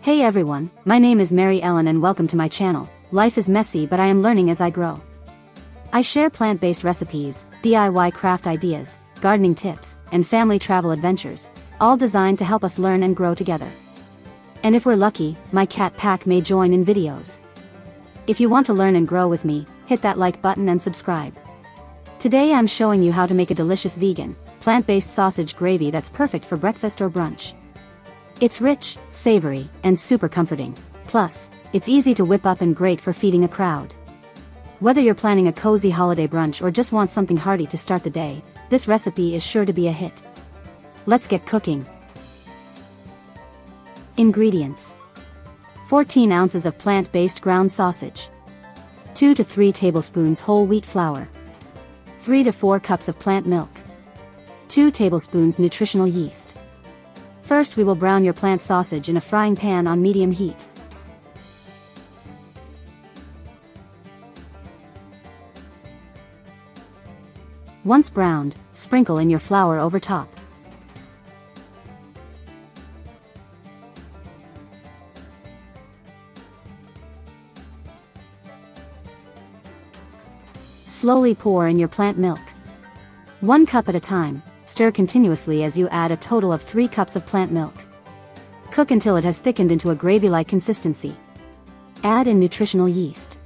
Hey everyone, my name is Mary Ellen and welcome to my channel. Life is messy but I am learning as I grow. I share plant-based recipes, DIY craft ideas, gardening tips, and family travel adventures, all designed to help us learn and grow together. And if we're lucky, my cat Pack may join in videos. If you want to learn and grow with me, hit that like button and subscribe. Today I'm showing you how to make a delicious vegan, plant-based sausage gravy that's perfect for breakfast or brunch. It's rich, savory, and super comforting. Plus, it's easy to whip up and great for feeding a crowd. Whether you're planning a cozy holiday brunch or just want something hearty to start the day, this recipe is sure to be a hit. Let's get cooking. Ingredients: 14 ounces of plant-based ground sausage, 2 to 3 tablespoons whole wheat flour, 3 to 4 cups of plant milk, 2 tablespoons nutritional yeast. First we will brown your plant sausage in a frying pan on medium heat. Once browned, sprinkle in your flour over top. Slowly pour in your plant milk. 1 cup at a time, stir continuously as you add a total of 3 cups of plant milk. Cook until it has thickened into a gravy-like consistency. Add in nutritional yeast.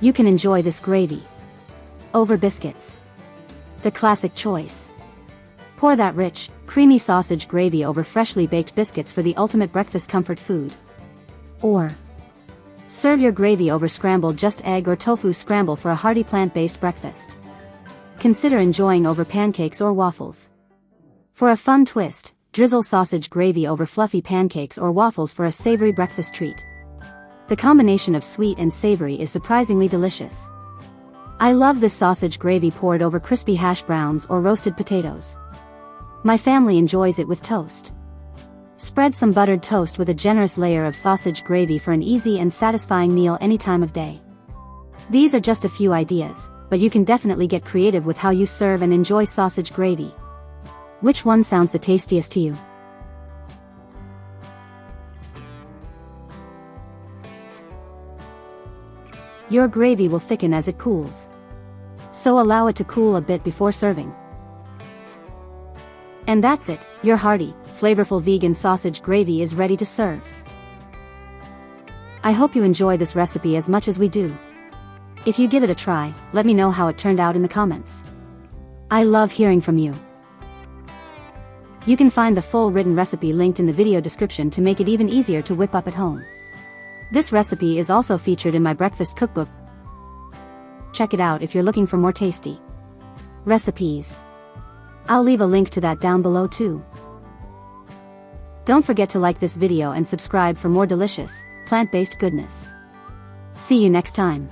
You can enjoy this gravy over biscuits, the classic choice. Pour that rich, creamy sausage gravy over freshly baked biscuits for the ultimate breakfast comfort food. Or serve your gravy over scrambled just egg or tofu scramble for a hearty plant-based breakfast. Consider enjoying over pancakes or waffles. For a fun twist, drizzle sausage gravy over fluffy pancakes or waffles for a savory breakfast treat. The combination of sweet and savory is surprisingly delicious. I love this sausage gravy poured over crispy hash browns or roasted potatoes. My family enjoys it with toast. Spread some buttered toast with a generous layer of sausage gravy for an easy and satisfying meal any time of day. These are just a few ideas, but you can definitely get creative with how you serve and enjoy sausage gravy. Which one sounds the tastiest to you? Your gravy will thicken as it cools, so allow it to cool a bit before serving. And that's it, your hearty, flavorful vegan sausage gravy is ready to serve. I hope you enjoy this recipe as much as we do. If you give it a try, let me know how it turned out in the comments. I love hearing from you. You can find the full written recipe linked in the video description to make it even easier to whip up at home. This recipe is also featured in my breakfast cookbook. Check it out if you're looking for more tasty recipes. I'll leave a link to that down below too. Don't forget to like this video and subscribe for more delicious, plant-based goodness. See you next time.